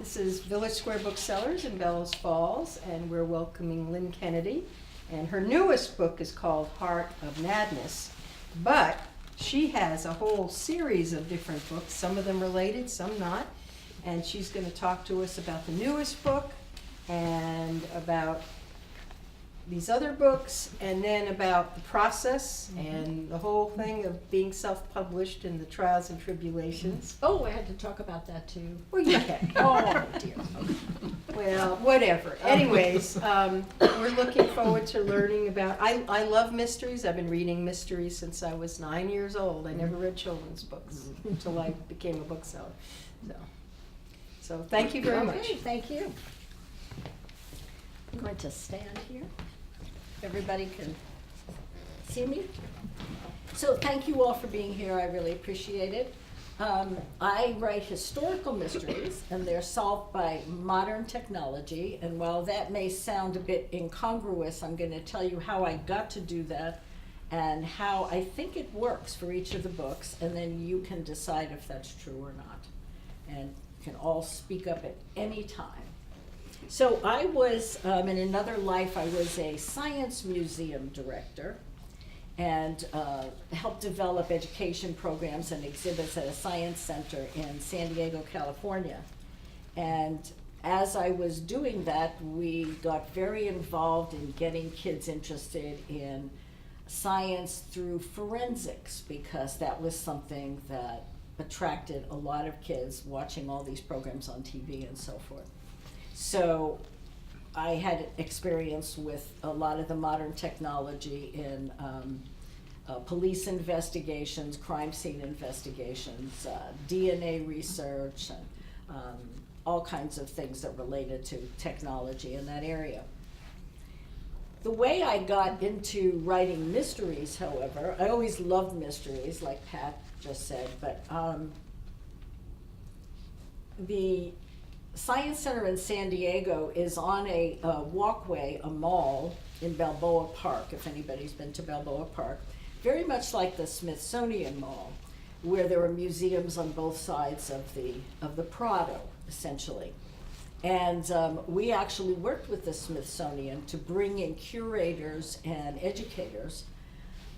This is Village Square Booksellers in Bellows Falls, and we're welcoming Lynne Kennedy. And her newest book is called Heart of Madness, but she has a whole series of different books, some of them related, some not. And she's going to talk to us about the newest book and about these other books, and then about the process and the whole thing of being self-published and the trials and tribulations. Oh, I had to talk about that too. Well, you can. Oh, dear. Well, whatever. Anyways, we're looking forward to learning about, I love mysteries. I've been reading mysteries since I was 9 years old. I never read children's books until I became a bookseller. So thank you very much. Okay, thank you. I'm going to stand here. Everybody can see me. So thank you all for being here. I really appreciate it. I write historical mysteries, and they're solved by modern technology. And while that may sound a bit incongruous, I'm going to tell you how I got to do that and how I think it works for each of the books, and then you can decide if that's true or not. And you can all speak up at any time. So I was, in another life, I was a science museum director and helped develop education programs and exhibits at a science center in San Diego, California. And as I was doing that, we got very involved in getting kids interested in science through forensics, because that was something that attracted a lot of kids, watching all these programs on TV and so forth. So I had experience with a lot of the modern technology in police investigations, crime scene investigations, DNA research, and all kinds of things that related to technology in that area. The way I got into writing mysteries, however, I always loved mysteries, like Pat just said, but the Science Center in San Diego is on a walkway, a mall in Balboa Park, if anybody's been to Balboa Park, very much like the Smithsonian Mall, where there are museums on both sides of the Prado, essentially. And we actually worked with the Smithsonian to bring in curators and educators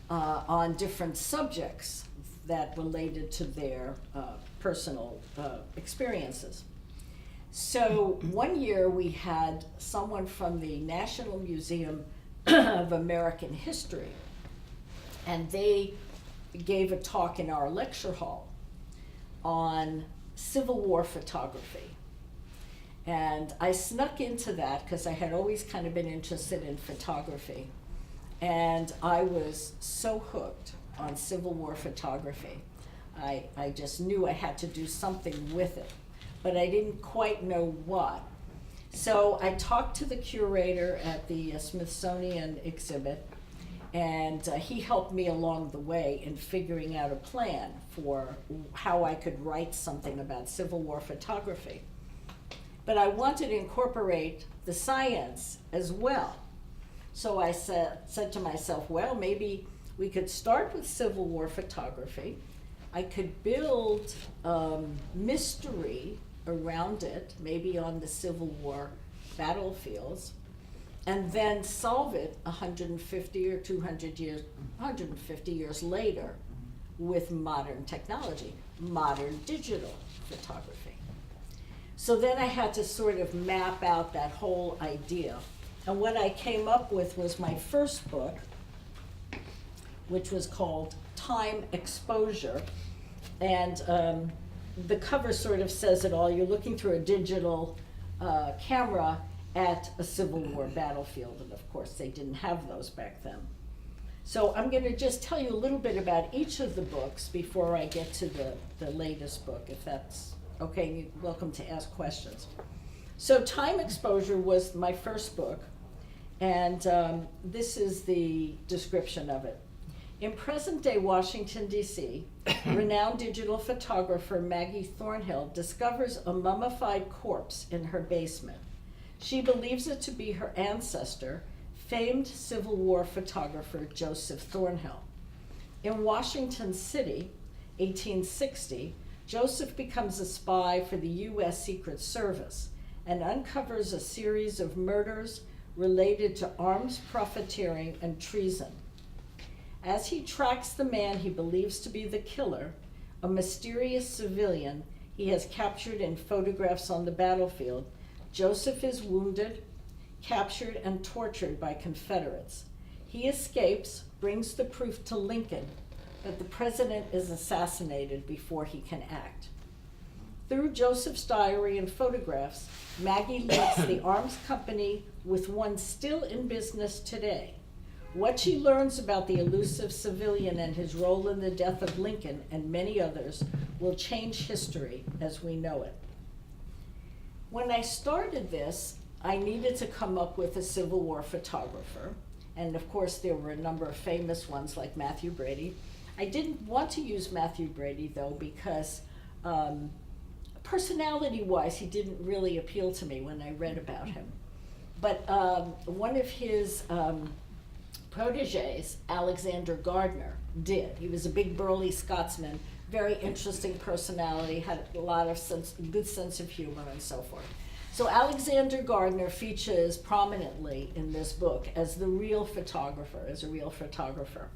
on different subjects that related to their personal experiences. So one year we had someone from the National Museum of American History, and they gave a talk in our lecture hall on Civil War photography. And I snuck into that because I had always kind of been interested in photography. And I was so hooked on Civil War photography. I just knew I had to do something with it, but I didn't quite know what. So I talked to the curator at the Smithsonian exhibit, and he helped me along the way in figuring out a plan for how I could write something about Civil War photography. But I wanted to incorporate the science as well. So I said to myself, well, maybe we could start with Civil War photography. I could build mystery around it, maybe on the Civil War battlefields, and then solve it 150 or 200 years, 150 years later with modern technology, modern digital photography. So then I had to sort of map out that whole idea. And what I came up with was my first book, which was called Time Exposure. And the cover sort of says it all. You're looking through a digital camera at a Civil War battlefield. And of course, they didn't have those back then. So I'm going to just tell you a little bit about each of the books before I get to the latest book, if that's okay. You're welcome to ask questions. So Time Exposure was my first book, and this is the description of it. In present-day Washington, D.C., renowned digital photographer Maggie Thornhill discovers a mummified corpse in her basement. She believes it to be her ancestor, famed Civil War photographer Joseph Thornhill. In Washington City, 1860, Joseph becomes a spy for the U.S. Secret Service and uncovers a series of murders related to arms profiteering and treason. As he tracks the man he believes to be the killer, a mysterious civilian he has captured in photographs on the battlefield, Joseph is wounded, captured, and tortured by Confederates. He escapes, brings the proof to Lincoln, but the president is assassinated before he can act. Through Joseph's diary and photographs, Maggie links the arms company with one still in business today. What she learns about the elusive civilian and his role in the death of Lincoln and many others will change history as we know it. When I started this, I needed to come up with a Civil War photographer. And of course, there were a number of famous ones like Matthew Brady. I didn't want to use Matthew Brady, though, because personality-wise, he didn't really appeal to me when I read about him. But one of his proteges, Alexander Gardner, did. He was a big burly Scotsman, very interesting personality, had a lot of good sense of humor and so forth. So Alexander Gardner features prominently in this book as the real photographer, as a real photographer.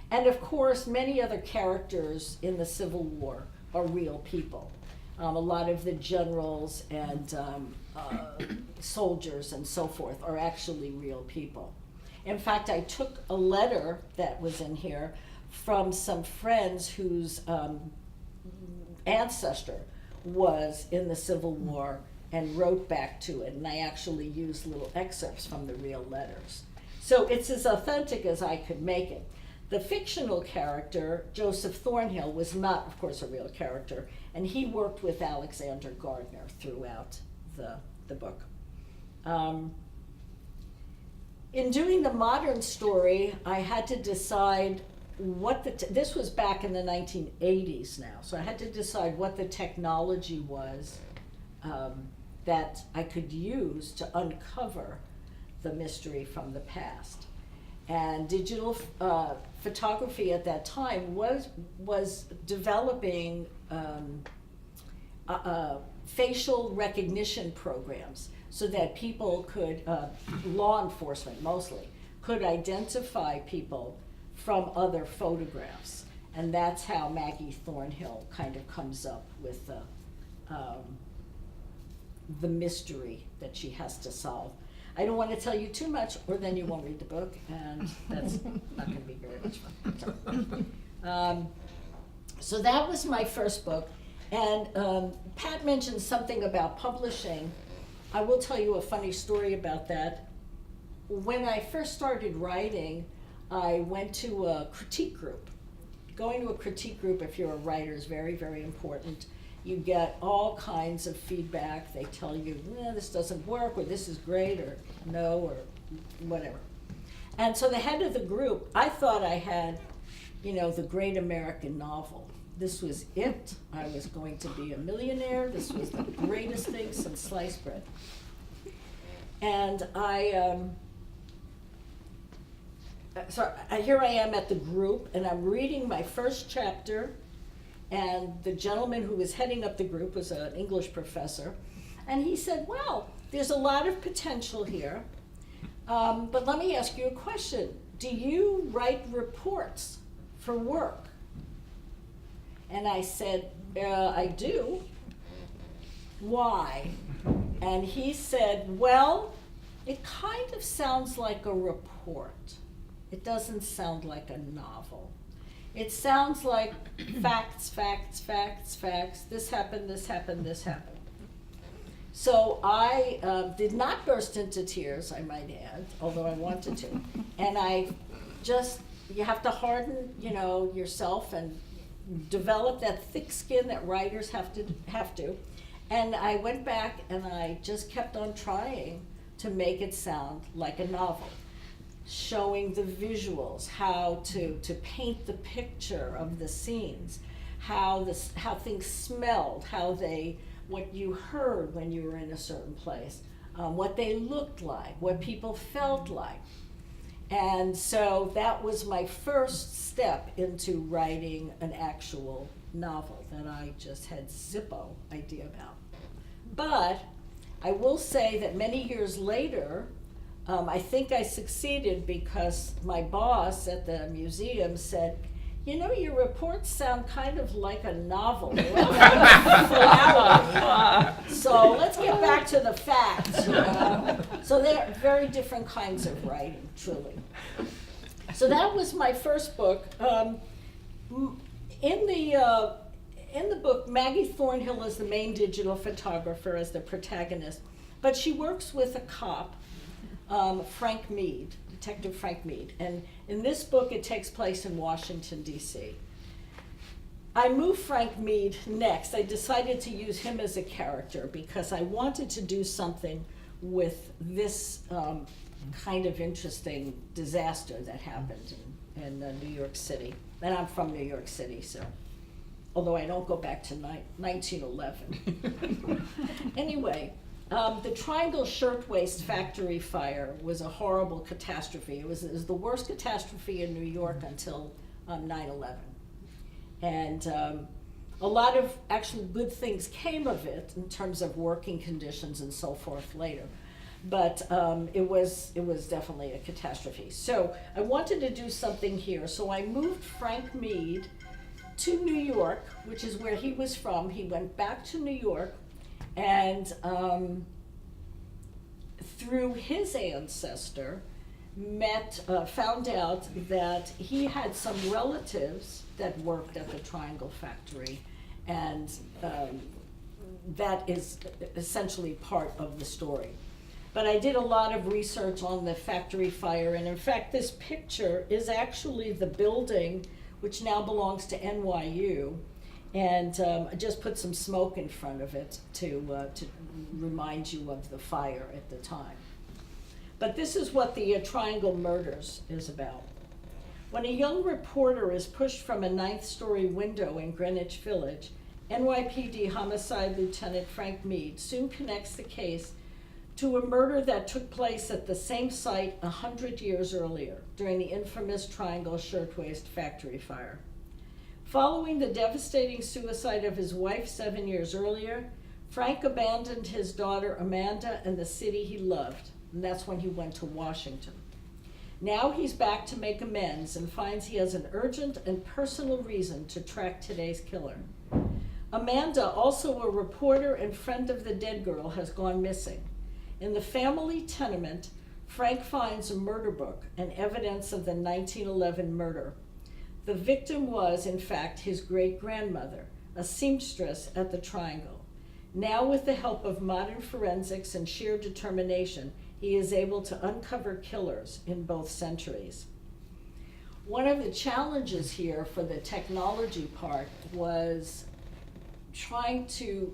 And of course, many other characters in the Civil War are real people. A lot of the generals and soldiers and so forth are actually real people. In fact, I took a letter that was in here from some friends whose ancestor was in the Civil War and wrote back to it, and I actually used little excerpts from the real letters. So it's as authentic as I could make it. The fictional character, Joseph Thornhill, was not, of course, a real character, and he worked with Alexander Gardner throughout the book. In doing the modern story, I had to decide what this was back in the 1980s now, so I had to decide what the technology was that I could use to uncover the mystery from the past. And digital photography at that time was developing facial recognition programs so that people could, law enforcement mostly, could identify people from other photographs. And that's how Maggie Thornhill kind of comes up with the mystery that she has to solve. I don't want to tell you too much, or then you won't read the book, and that's not going to be very much fun. So that was my first book, and Pat mentioned something about publishing. I will tell you a funny story about that. When I first started writing, I went to a critique group. Going to a critique group, if you're a writer, is very, very important. You get all kinds of feedback. They tell you, this doesn't work, or this is great, or no, or whatever. And so the head of the group, I thought I had, the great American novel. This was it. I was going to be a millionaire. This was the greatest thing since sliced bread. And here I am at the group, and I'm reading my first chapter. And the gentleman who was heading up the group was an English professor. And he said, well, there's a lot of potential here, but let me ask you a question. Do you write reports for work? And I said, I do. Why? And he said, well, it kind of sounds like a report. It doesn't sound like a novel. It sounds like facts, facts, facts, facts. This happened, this happened, this happened. So I did not burst into tears, I might add, although I wanted to. And you have to harden, yourself and develop that thick skin that writers have to. And I went back and I just kept on trying to make it sound like a novel, showing the visuals, how to paint the picture of the scenes, how things smelled, what you heard when you were in a certain place, what they looked like, what people felt like. And so that was my first step into writing an actual novel that I just had zippo idea about. But I will say that many years later, I think I succeeded because my boss at the museum said, you know, your reports sound kind of like a novel. They're all kind of flowery. So let's get back to the facts, you know. So they're very different kinds of writing, truly. So that was my first book. In the book, Maggie Thornhill is the main digital photographer as the protagonist, but she works with a cop, Frank Mead, Detective Frank Mead. And in this book, it takes place in Washington, D.C. I moved Frank Mead next. I decided to use him as a character because I wanted to do something with this kind of interesting disaster that happened in New York City. And I'm from New York City, so, although I don't go back to 1911. Anyway, the Triangle Shirtwaist Factory fire was a horrible catastrophe. It was the worst catastrophe in New York until 9/11. And a lot of actual good things came of it in terms of working conditions and so forth later. But it was definitely a catastrophe. So I wanted to do something here. So I moved Frank Mead to New York, which is where he was from. He went back to New York, and through his ancestor, found out that he had some relatives that worked at the Triangle Factory, and that is essentially part of the story. But I did a lot of research on the factory fire, and in fact, this picture is actually the building which now belongs to NYU, and I just put some smoke in front of it to remind you of the fire at the time. But this is what the Triangle Murders is about. When a young reporter is pushed from a 9th-story window in Greenwich Village, NYPD Homicide Lieutenant Frank Mead soon connects the case to a murder that took place at the same site 100 years earlier, during the infamous Triangle Shirtwaist Factory fire. Following the devastating suicide of his wife 7 years earlier, Frank abandoned his daughter Amanda and the city he loved, and that's when he went to Washington. Now he's back to make amends and finds he has an urgent and personal reason to track today's killer. Amanda, also a reporter and friend of the dead girl, has gone missing. In the family tenement, Frank finds a murder book and evidence of the 1911 murder. The victim was, in fact, his great-grandmother, a seamstress at the Triangle. Now, with the help of modern forensics and sheer determination, he is able to uncover killers in both centuries. One of the challenges here for the technology part was trying to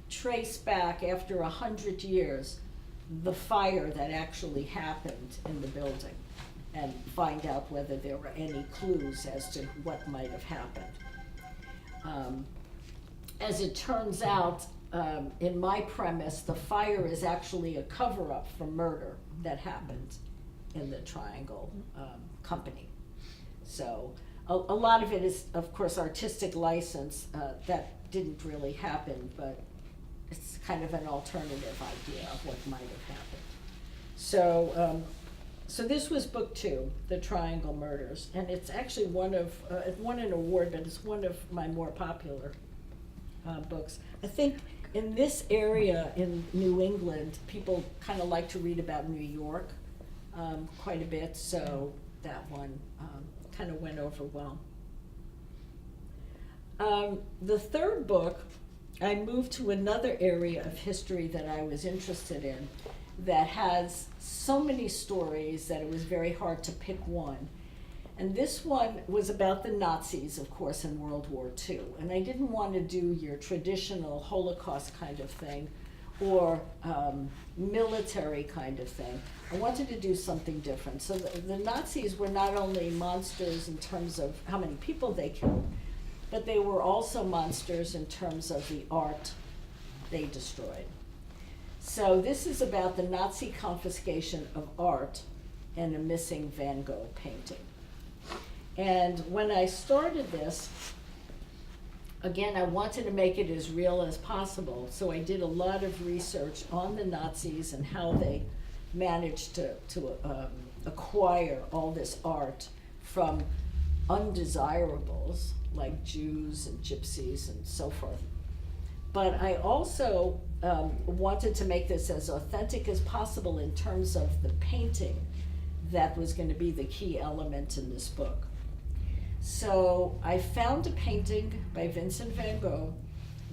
trace back, after 100 years, the fire that actually happened in the building and find out whether there were any clues as to what might have happened. As it turns out, in my premise, the fire is actually a cover-up for murder that happened in the Triangle company. So a lot of it is, of course, artistic license. That didn't really happen, but it's kind of an alternative idea of what might have happened. So, so this was book 2, The Triangle Murders, and it's actually it won an award, but it's one of my more popular books. I think in this area in New England, people kind of like to read about New York quite a bit, so that one kind of went over well. The third book, I moved to another area of history that I was interested in that has so many stories that it was very hard to pick one. And this one was about the Nazis, of course, in World War II. And I didn't want to do your traditional Holocaust kind of thing or military kind of thing. I wanted to do something different. So the Nazis were not only monsters in terms of how many people they killed, but they were also monsters in terms of the art they destroyed. So this is about the Nazi confiscation of art and a missing Van Gogh painting. And when I started this, again, I wanted to make it as real as possible, so I did a lot of research on the Nazis and how they managed to acquire all this art from undesirables like Jews and gypsies and so forth. But I also wanted to make this as authentic as possible in terms of the painting that was going to be the key element in this book. So I found a painting by Vincent van Gogh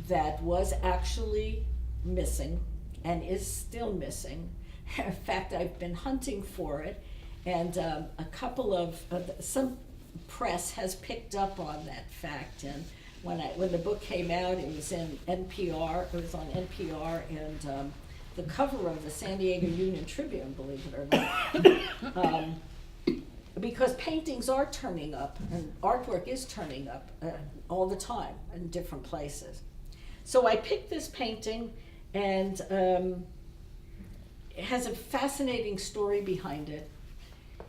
that was actually missing and is still missing. In fact, I've been hunting for it, and a couple of some press has picked up on that fact. And when the book came out, it was in NPR. It was on NPR, and the cover of the San Diego Union Tribune, believe it or not. Because paintings are turning up, and artwork is turning up all the time in different places. So I picked this painting, and it has a fascinating story behind it.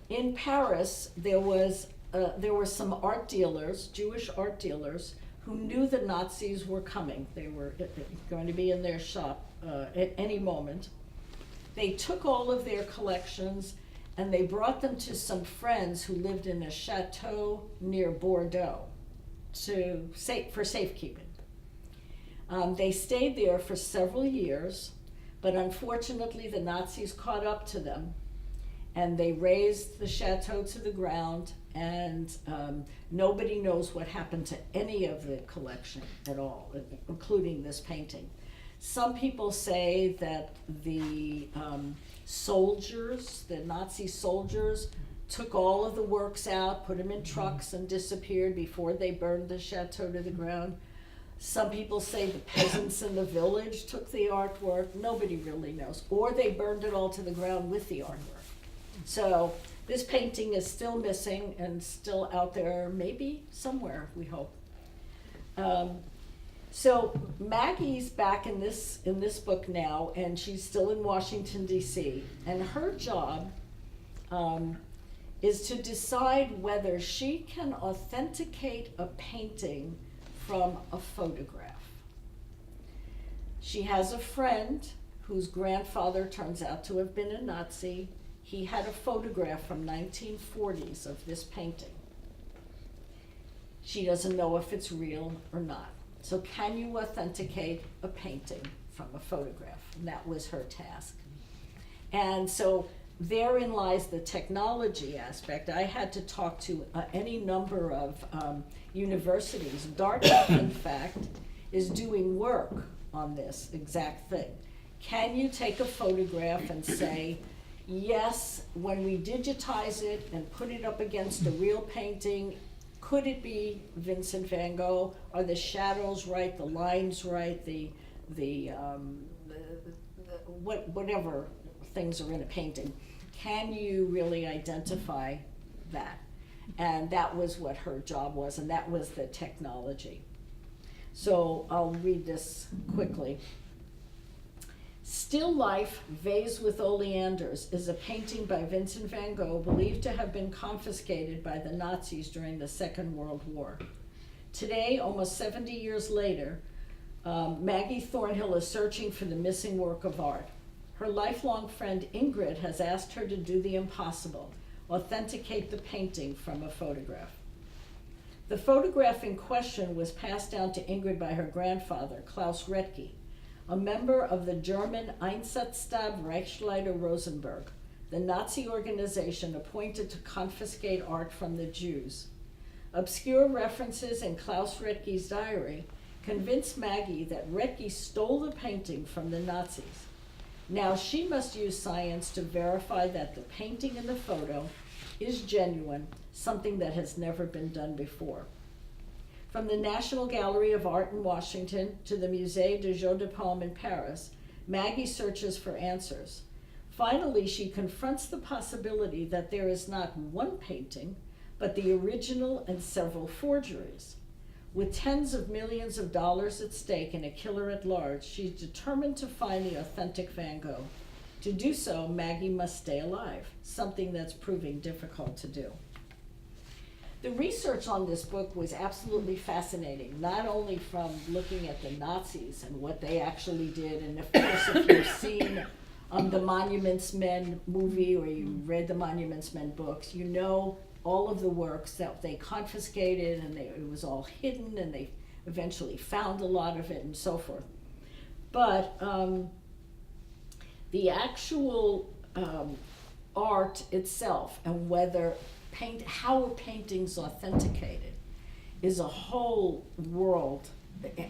In Paris, there were some art dealers, Jewish art dealers, who knew the Nazis were coming. They were going to be in their shop at any moment. They took all of their collections and they brought them to some friends who lived in a chateau near Bordeaux for safekeeping. They stayed there for several years, but unfortunately the Nazis caught up to them, and they razed the chateau to the ground, and nobody knows what happened to any of the collection at all, including this painting. Some people say that the soldiers, the Nazi soldiers, took all of the works out, put them in trucks, and disappeared before they burned the chateau to the ground. Some people say the peasants in the village took the artwork. Nobody really knows. Or they burned it all to the ground with the artwork. So this painting is still missing and still out there, maybe somewhere, we hope. So Maggie's back in this book now, and she's still in Washington, D.C., and her job is to decide whether she can authenticate a painting from a photograph. She has a friend whose grandfather turns out to have been a Nazi. He had a photograph from 1940s of this painting. She doesn't know if it's real or not. So can you authenticate a painting from a photograph? And that was her task. And so therein lies the technology aspect. I had to talk to any number of universities. Dartmouth, in fact, is doing work on this exact thing. Can you take a photograph and say, yes, when we digitize it and put it up against a real painting, could it be Vincent van Gogh? Are the shadows right, the lines right, whatever things are in a painting? Can you really identify that? And that was what her job was, and that was the technology. So I'll read this quickly. Still Life, Vase with Oleanders is a painting by Vincent van Gogh believed to have been confiscated by the Nazis during the Second World War. Today, almost 70 years later, Maggie Thornhill is searching for the missing work of art. Her lifelong friend Ingrid has asked her to do the impossible, authenticate the painting from a photograph. The photograph in question was passed down to Ingrid by her grandfather, Klaus Retke, a member of the German Einsatzstab Reichsleiter Rosenberg, the Nazi organization appointed to confiscate art from the Jews. Obscure references in Klaus Retke's diary convinced Maggie that Retke stole the painting from the Nazis. Now she must use science to verify that the painting in the photo is genuine, something that has never been done before. From the National Gallery of Art in Washington to the Musée de Jeux de Paume in Paris, Maggie searches for answers. Finally, she confronts the possibility that there is not one painting, but the original and several forgeries. With tens of millions of dollars at stake and a killer at large, she's determined to find the authentic Van Gogh. To do so, Maggie must stay alive, something that's proving difficult to do. The research on this book was absolutely fascinating, not only from looking at the Nazis and what they actually did, and of course if you've seen the Monuments Men movie or you read the Monuments Men books, you know all of the works that they confiscated and it was all hidden and they eventually found a lot of it and so forth. But the actual art itself and how are paintings authenticated is a whole world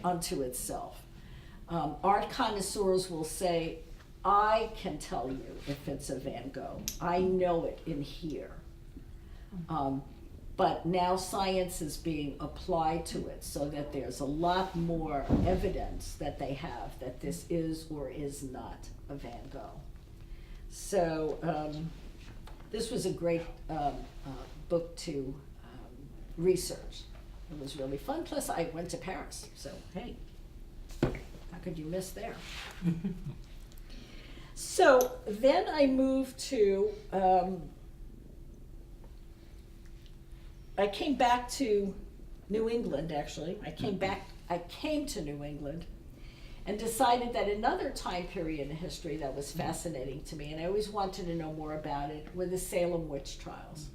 unto itself. Art connoisseurs will say, I can tell you if it's a Van Gogh. I know it in here. But now science is being applied to it so that there's a lot more evidence that they have that this is or is not a Van Gogh. So this was a great book to research. It was really fun. Plus I went to Paris, so hey, how could you miss there? So then I moved to, I came back to New England, actually. I came to New England and decided that another time period in history that was fascinating to me, and I always wanted to know more about it, were the Salem witch trials.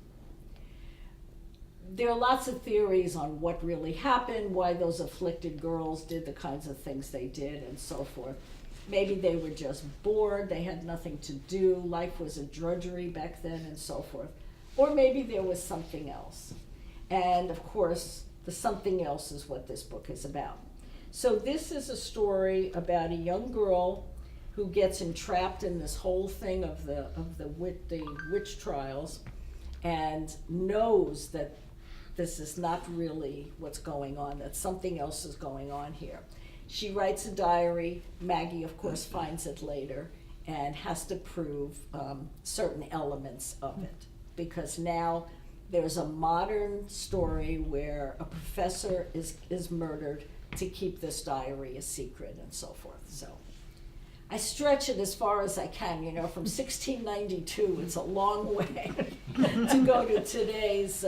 There are lots of theories on what really happened, why those afflicted girls did the kinds of things they did, and so forth. Maybe they were just bored, they had nothing to do, life was a drudgery back then, and so forth. Or maybe there was something else. And of course, the something else is what this book is about. So this is a story about a young girl who gets entrapped in this whole thing of the witch trials and knows that this is not really what's going on, that something else is going on here. She writes a diary. Maggie, of course, finds it later and has to prove certain elements of it, because now there's a modern story where a professor is murdered to keep this diary a secret and so forth. So I stretch it as far as I can, from 1692, it's a long way to go to today's,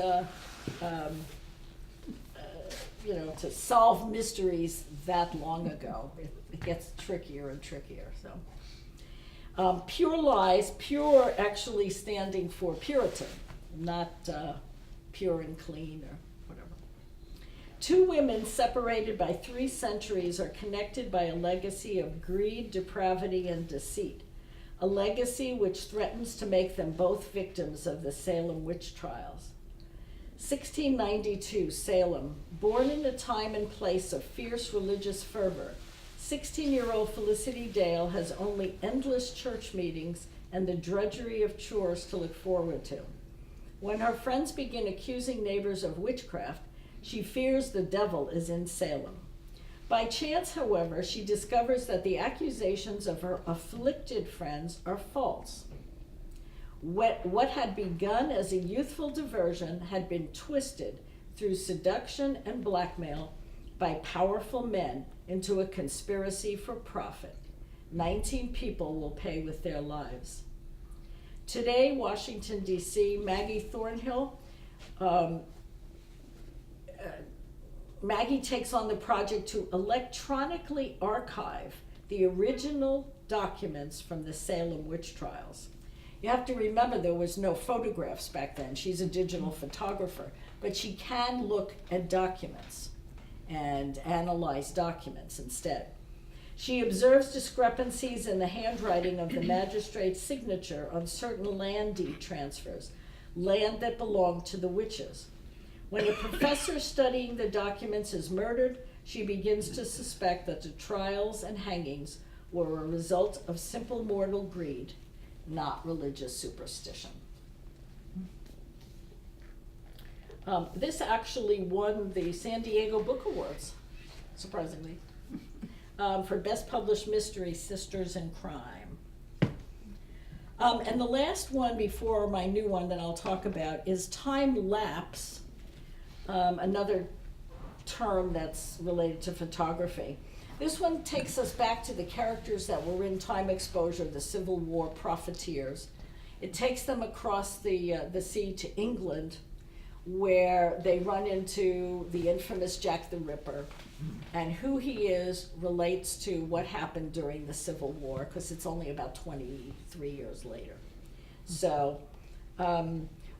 to solve mysteries that long ago. It gets trickier and trickier. So, Pure Lies, pure actually standing for Puritan, not pure and clean or whatever. Two women separated by 3 centuries are connected by a legacy of greed, depravity, and deceit. A legacy which threatens to make them both victims of the Salem witch trials. 1692, Salem. Born in a time and place of fierce religious fervor, 16-year-old Felicity Dale has only endless church meetings and the drudgery of chores to look forward to. When her friends begin accusing neighbors of witchcraft, she fears the devil is in Salem. By chance, however, she discovers that the accusations of her afflicted friends are false. What had begun as a youthful diversion had been twisted through seduction and blackmail by powerful men into a conspiracy for profit. 19 people will pay with their lives. Today, Washington, D.C., Maggie Thornhill, Maggie takes on the project to electronically archive the original documents from the Salem witch trials. You have to remember there was no photographs back then. She's a digital photographer, but she can look at documents and analyze documents instead. She observes discrepancies in the handwriting of the magistrate's signature on certain land deed transfers, land that belonged to the witches. When a professor studying the documents is murdered, she begins to suspect that the trials and hangings were a result of simple mortal greed, not religious superstition. This actually won the San Diego Book Awards, surprisingly, for Best Published Mystery, Sisters in Crime. And the last one before my new one that I'll talk about is time lapse, another term that's related to photography. This one takes us back to the characters that were in Time Exposure, the Civil War profiteers. It takes them across the sea to England, where they run into the infamous Jack the Ripper, and who he is relates to what happened during the Civil War, because it's only about 23 years later. So,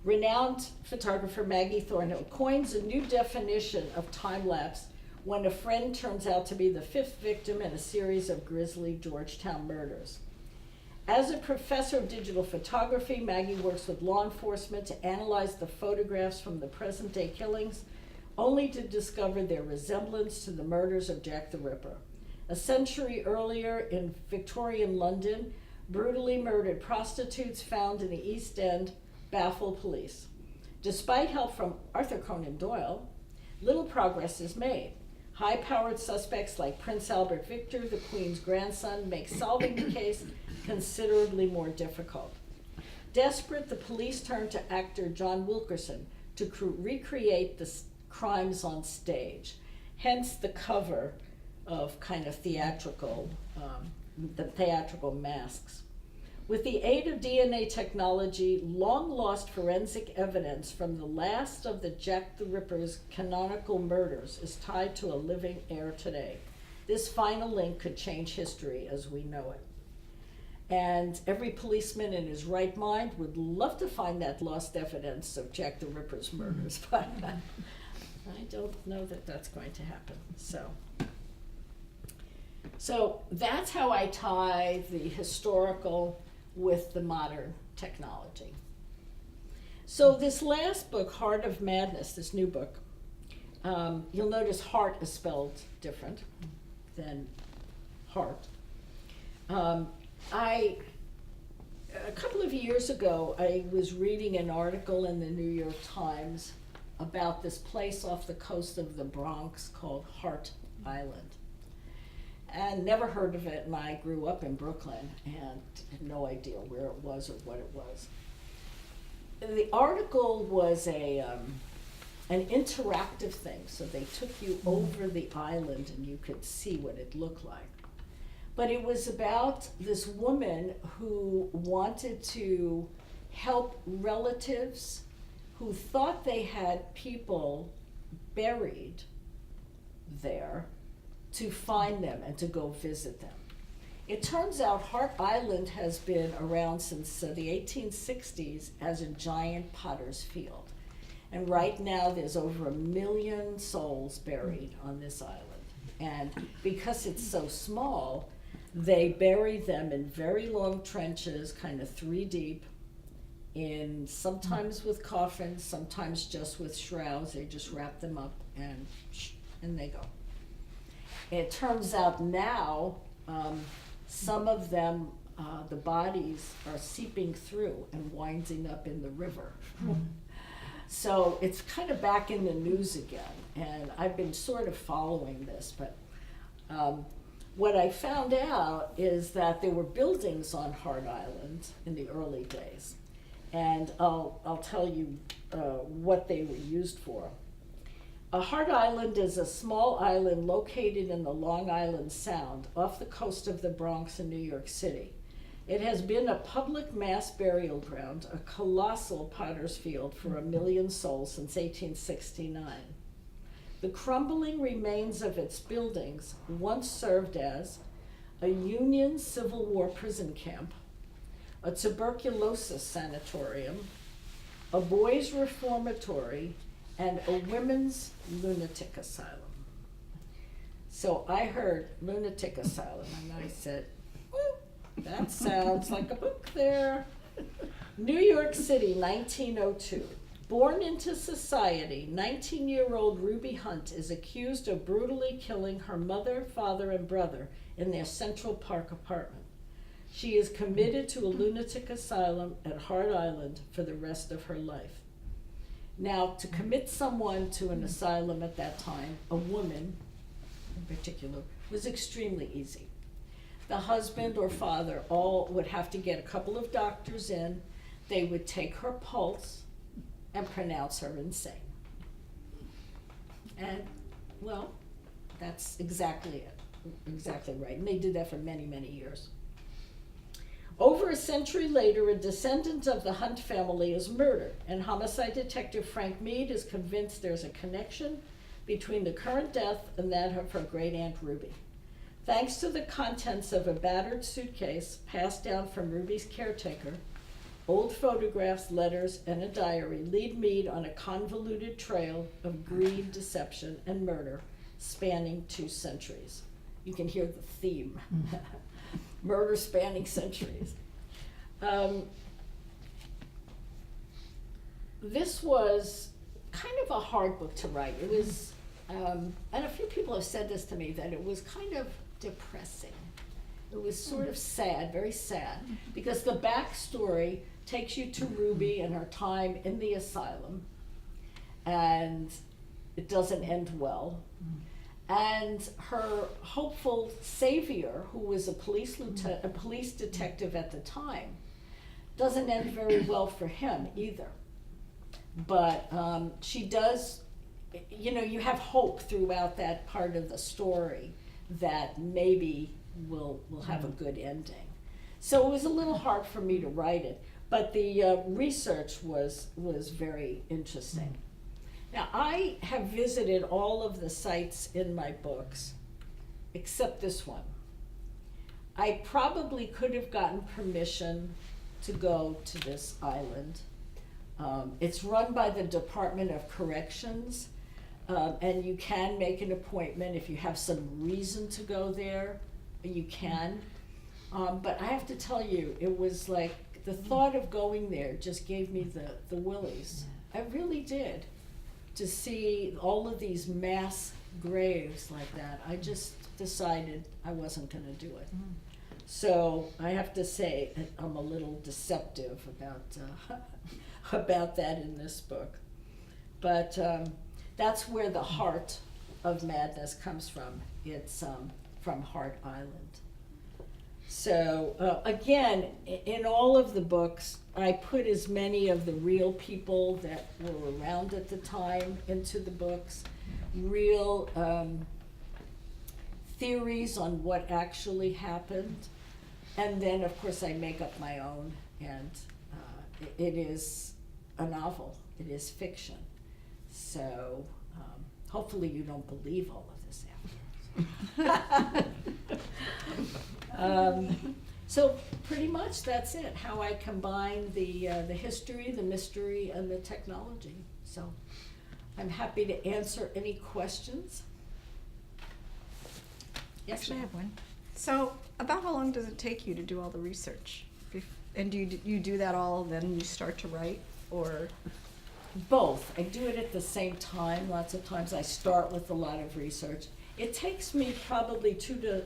renowned photographer Maggie Thornhill coins a new definition of time-lapse when a friend turns out to be the fifth victim in a series of grisly Georgetown murders. As a professor of digital photography, Maggie works with law enforcement to analyze the photographs from the present-day killings, only to discover their resemblance to the murders of Jack the Ripper. A century earlier in Victorian London, brutally murdered prostitutes found in the East End baffle police. Despite help from Arthur Conan Doyle, little progress is made. High-powered suspects like Prince Albert Victor, the Queen's grandson, make solving the case considerably more difficult. Desperate, the police turn to actor John Wilkerson to recreate the crimes on stage, hence the cover of kind of theatrical, the theatrical masks. With the aid of DNA technology, long-lost forensic evidence from the last of the Jack the Ripper's canonical murders is tied to a living heir today. This final link could change history as we know it. And every policeman in his right mind would love to find that lost evidence of Jack the Ripper's murders, but I don't know that that's going to happen. So that's how I tie the historical with the modern technology. So this last book, Heart of Madness, this new book, you'll notice heart is spelled different than heart. A couple of years ago, I was reading an article in the New York Times about this place off the coast of the Bronx called Hart Island. And never heard of it, and I grew up in Brooklyn and had no idea where it was or what it was. The article was an interactive thing, so they took you over the island and you could see what it looked like. But it was about this woman who wanted to help relatives who thought they had people buried there, to find them and to go visit them. It turns out Hart Island has been around since the 1860s as a giant potter's field. And right now there's over 1 million souls buried on this island. And because it's so small, they bury them in very long trenches, kind of 3 deep, in sometimes with coffins, sometimes just with shrouds. They just wrap them up and they go. It turns out now, some of them, the bodies are seeping through and winding up in the river. So it's kind of back in the news again, and I've been sort of following this, but what I found out is that there were buildings on Hart Island in the early days, and I'll tell you what they were used for. Hart Island is a small island located in the Long Island Sound off the coast of the Bronx in New York City. It has been a public mass burial ground, a colossal potter's field for 1 million souls since 1869. The crumbling remains of its buildings once served as a Union Civil War prison camp, a tuberculosis sanatorium, a boys' reformatory, and a women's lunatic asylum. So I heard lunatic asylum, and I said, that sounds like a book there. New York City, 1902. Born into society, 19-year-old Ruby Hunt is accused of brutally killing her mother, father, and brother in their Central Park apartment. She is committed to a lunatic asylum at Hart Island for the rest of her life. Now, to commit someone to an asylum at that time, a woman in particular, was extremely easy. The husband or father all would have to get a couple of doctors in. They would take her pulse and pronounce her insane. And, well, that's exactly it. exactly right, and they did that for many, many years. Over a century later, a descendant of the Hunt family is murdered, and homicide detective Frank Mead is convinced there's a connection between the current death and that of her great-aunt Ruby. Thanks to the contents of a battered suitcase passed down from Ruby's caretaker, old photographs, letters, and a diary lead Mead on a convoluted trail of greed, deception, and murder spanning 2 centuries. You can hear the theme. Murder spanning centuries. This was kind of a hard book to write. It was, and a few people have said this to me, that it was kind of depressing. It was sort of sad, very sad, because the backstory takes you to Ruby and her time in the asylum, and it doesn't end well. And her hopeful savior, who was a police detective at the time, doesn't end very well for him either. But she does, you have hope throughout that part of the story that maybe we'll have a good ending. So it was a little hard for me to write it, but the research was very interesting. Now, I have visited all of the sites in my books, except this one. I probably could have gotten permission to go to this island. It's run by the Department of Corrections, and you can make an appointment if you have some reason to go there, you can. But I have to tell you, it was like the thought of going there just gave me the willies. I really did. To see all of these mass graves like that, I just decided I wasn't going to do it. So I have to say I'm a little deceptive about that in this book. But that's where the Heart of Madness comes from. It's from Heart Island. So again, in all of the books, I put as many of the real people that were around at the time into the books, real theories on what actually happened, and then of course I make up my own, and it is a novel, it is fiction. So hopefully you don't believe all of this afterwards. So pretty much that's it, how I combine the history, the mystery, and the technology. So I'm happy to answer any questions. Yes, Actually, I ma'am. have one. So, about how long does it take you to do all the research? And do you do that all, then you start to write, or? Both. I do it at the same time. Lots of times I start with a lot of research. It takes me probably 2 to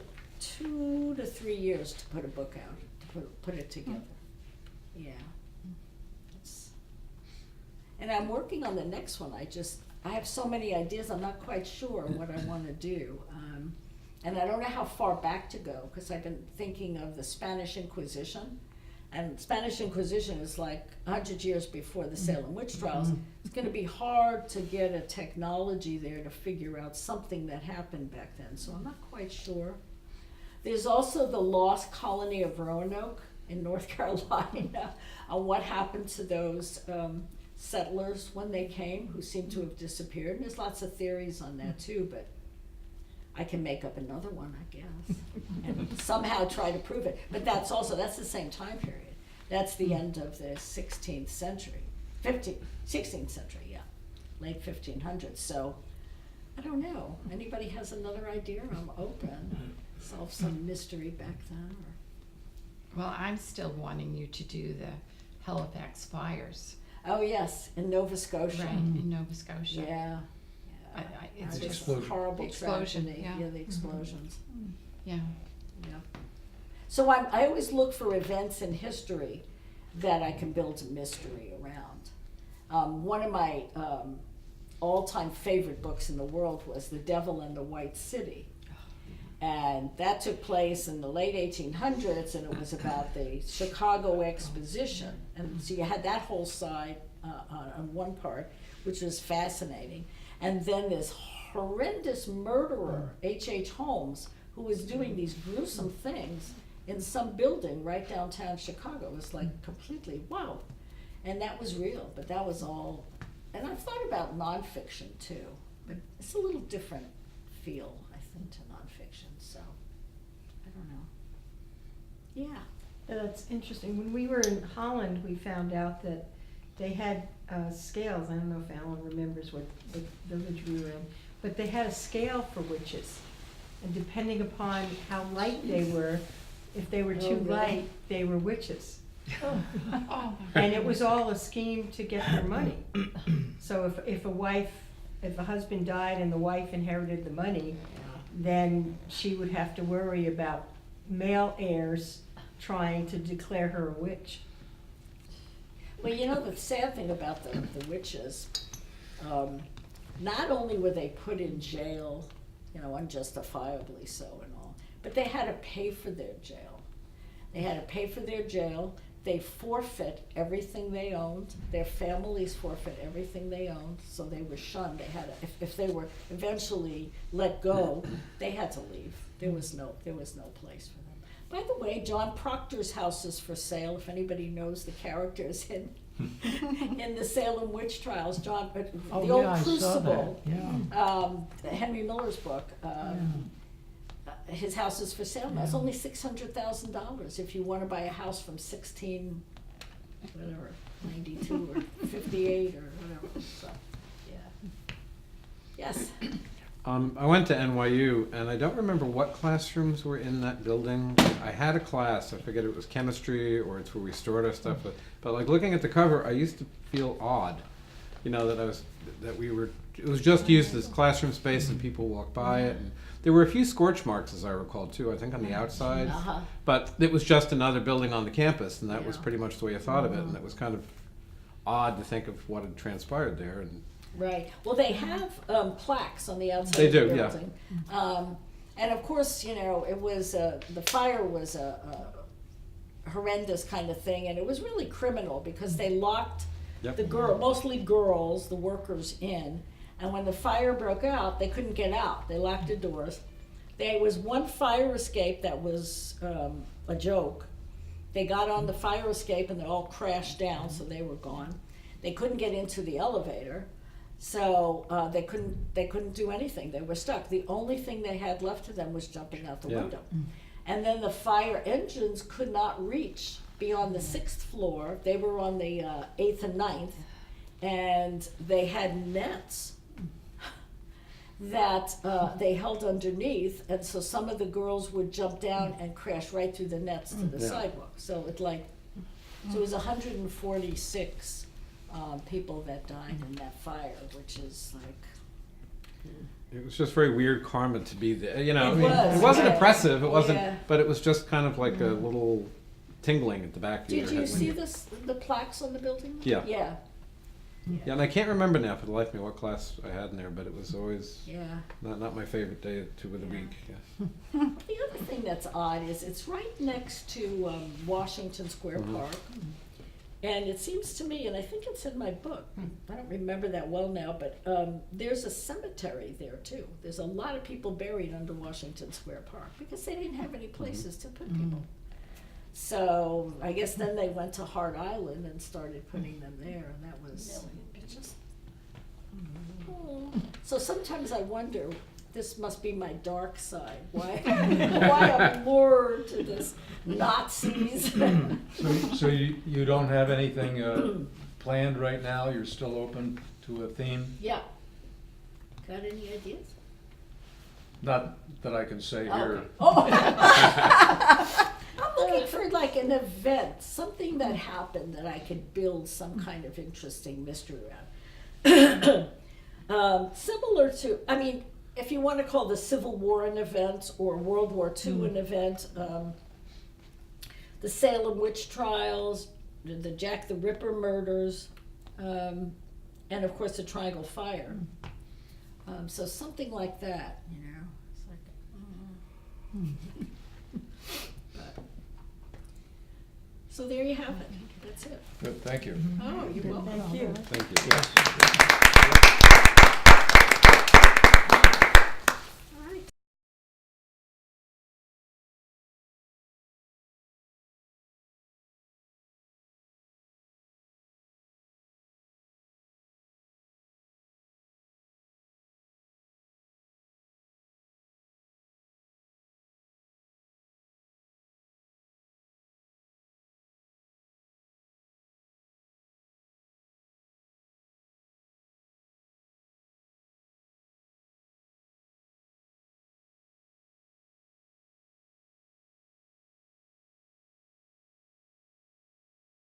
3 years to put a book out, to put it together. Yeah. And I'm working on the next one. I have so many ideas, I'm not quite sure what I want to do. And I don't know how far back to go, because I've been thinking of the Spanish Inquisition. And Spanish Inquisition is like 100 years before the Salem witch trials. It's going to be hard to get a technology there to figure out something that happened back then, so I'm not quite sure. There's also the lost colony of Roanoke in North Carolina, on what happened to those settlers when they came, who seem to have disappeared. And there's lots of theories on that too, but I can make up another one, I guess, and somehow try to prove it. But that's the same time period. That's the end of the 16th century, 16th century, yeah, late 1500s. So I don't know. Anybody has another idea? I'm open. Solve some mystery back then. Well, I'm still wanting you to do the Halifax fires. Oh yes, in Nova Scotia. Right, in Nova Scotia. Yeah. It's The just, explosion. Horrible The explosion, tragedy. yeah. The explosions. yeah. Yeah. So I always look for events in history that I can build a mystery around. One of my all-time favorite books in the world was The Devil in the White City. And that took place in the late 1800s, and it was about the Chicago Exposition. And so you had that whole side on one part, which was fascinating. And then this horrendous murderer, H.H. Holmes, who was doing these gruesome things in some building right downtown Chicago. It was like completely, wow. And that was real, but that was all, and I've thought about nonfiction too, but it's a little different feel, I think, to nonfiction, so, I don't know. Yeah. That's interesting. When we were in Holland, we found out that they had scales. I don't know if Alan remembers what village we were in, but they had a scale for witches. And depending upon how light they were, if they were too really? light, they were witches. Oh, And it was all a scheme to get their money. So if a husband died and the wife inherited the money, then she would have to worry about male heirs trying to declare her a witch. Well, you know, the sad thing about the witches, not only were they put in jail, you know, unjustifiably so and all, but they had to pay for their jail. They had to pay for their jail. They forfeit everything they owned. Their families forfeit everything they owned, so they were shunned. They had to, if they were eventually let go, they had to leave. There was no place for them. By the way, John Proctor's house is for sale. If anybody knows the characters in the Salem witch trials, the old I saw Crucible, that. Yeah. Henry Miller's book. His house is for sale now. It's only $600,000 if you want to buy a house from 92 or 58 or whatever. So, yeah. Yes. I went to NYU, and I don't remember what classrooms were in that building. I had a class, I forget it was chemistry, or it's where we stored our stuff, but like looking at the cover, I used to feel odd, you know, it was just used as classroom space and people walked by it. And there were a few scorch marks, as I recall, too, I think on the outside. Uh-huh. But it was just another building on the campus, and that was Yeah. pretty much the way I thought of it, and it was kind of odd to think of what had transpired there. And Right. Well, they have plaques on the outside They of the do, yeah. building. And of course, you know, it was the fire was a horrendous kind of thing, and it was really criminal because they locked Yep. mostly girls, the workers in, and when the fire broke out, they couldn't get out. They locked the doors. There was one fire escape that was a joke. They got on the fire escape and they all crashed down, so they were gone. They couldn't get into the elevator. So they couldn't do anything. They were stuck. The only thing they had left to them was jumping out the Yeah. window. And then the fire engines could not reach beyond the 6th floor. They were on the 8th and 9th, and they had nets that they held underneath, and so some of the girls would jump down and crash right through the nets to the Yeah. sidewalk. So it was 146 people that died in that fire, which is like, it was just very weird karma to be there. You know, It I mean, was, it wasn't yeah. oppressive. It wasn't, Yeah. but it was just kind of like a little tingling at the back of your did head. you when see the plaques on the building? Yeah. Yeah, Yeah, and I can't remember now for the life of me what class I had in there, but it was always yeah. not my favorite day of the Yeah. week. Yeah. The other thing that's odd is it's right next to Washington Square Mhm. Park. And it seems to me, and I think it's in my book, I don't remember that well now, but there's a cemetery there too. There's a lot of people buried under Washington Square Park because they didn't have any places to put people. So I guess then they went to Hart Island and started putting them there, and that was just. Oh. So sometimes I wonder, this must be my dark side. Why I'm lured to this Nazis? So you don't have anything planned right now? You're still open to a theme? Yeah. Got any ideas? Not that I can say here. Okay. Oh. I'm looking for like an event, something that happened that I could build some kind of interesting mystery around. Similar to, I mean, if you want to call the Civil War an event or World War II an event, the Salem witch trials, the Jack the Ripper murders, and of course the Triangle Fire. So something like that, you know. It's like, but- so there you have it. That's it. Good, thank you. Oh, you're welcome. Thank you. Thank you.